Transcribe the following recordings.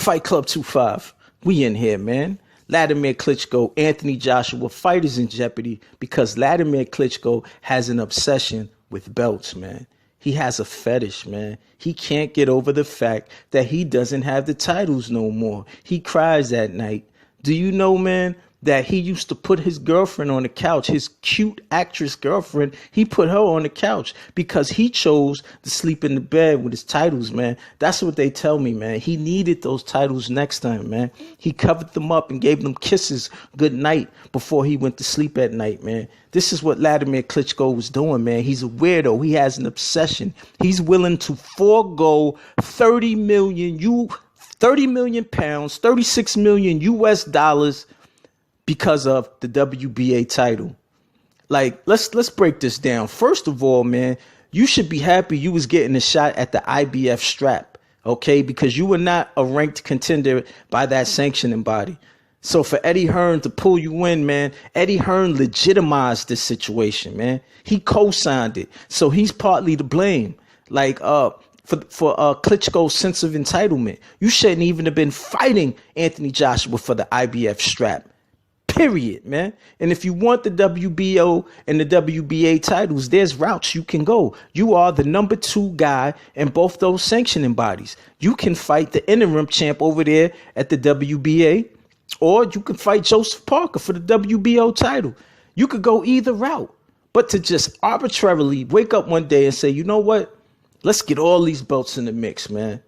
Fight Club 25. We in here, man. Wladimir Klitschko, Anthony Joshua, fighters in jeopardy because Wladimir Klitschko has an obsession with belts, man. He has a fetish, man. He can't get over the fact that he doesn't have the titles no more. He cries at night. Do you know, man, that he used to put his girlfriend on the couch, his cute actress girlfriend, he put her on the couch because he chose to sleep in the bed with his titles, man. That's what they tell me, man. He needed those titles next time, man. He covered them up and gave them kisses good night before he went to sleep at night, man. This is what Wladimir Klitschko was doing, man. He's a weirdo. He has an obsession. He's willing to forego 30 million pounds, 36 million US dollars because of the WBA title. Like, let's break this down. First of all, man, you should be happy you was getting a shot at the IBF strap, okay? Because you were not a ranked contender by that sanctioning body. So for Eddie Hearn to pull you in, man, Eddie Hearn legitimized this situation, man. He co-signed it. So he's partly to blame. Like, for Klitschko's sense of entitlement. You shouldn't even have been fighting Anthony Joshua for the IBF strap. Period, man. And if you want the WBO and the WBA titles, there's routes you can go. You are the number 2 guy in both those sanctioning bodies. You can fight the interim champ over there at the WBA, or you can fight Joseph Parker for the WBO title. You could go either route. But to just arbitrarily wake up one day and say, you know what? Let's get all these belts in the mix, man.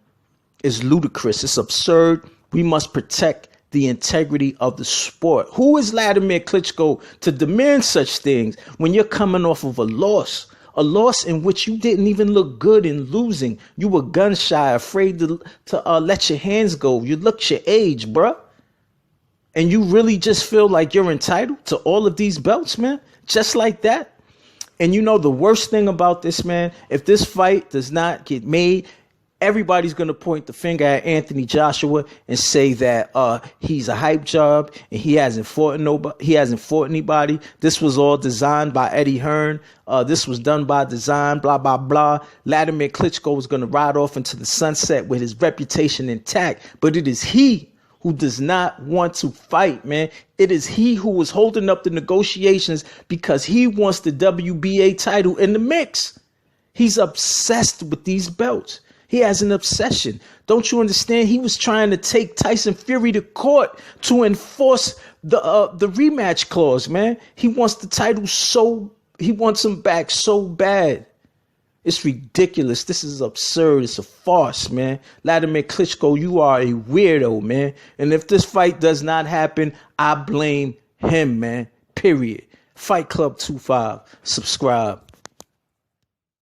It's ludicrous. It's absurd. We must protect the integrity of the sport. Who is Wladimir Klitschko to demand such things when you're coming off of a loss in which you didn't even look good in losing? You were gun shy, afraid to let your hands go. You looked your age, bruh. And you really just feel like you're entitled to all of these belts, man, just like that. And you know the worst thing about this, man, if this fight does not get made, everybody's going to point the finger at Anthony Joshua and say that he's a hype job and he hasn't fought anybody. This was all designed by Eddie Hearn. This was done by design, blah, blah, blah. Wladimir Klitschko was going to ride off into the sunset with his reputation intact. But it is he who does not want to fight, man. It is he who was holding up the negotiations because he wants the WBA title in the mix. He's obsessed with these belts. He has an obsession. Don't you understand? He was trying to take Tyson Fury to court to enforce the rematch clause, man. He wants the title he wants him back so bad. It's ridiculous. This is absurd. It's a farce, man. Wladimir Klitschko, you are a weirdo, man. And if this fight does not happen, I blame him, man. Period. Fight Club 25. Subscribe.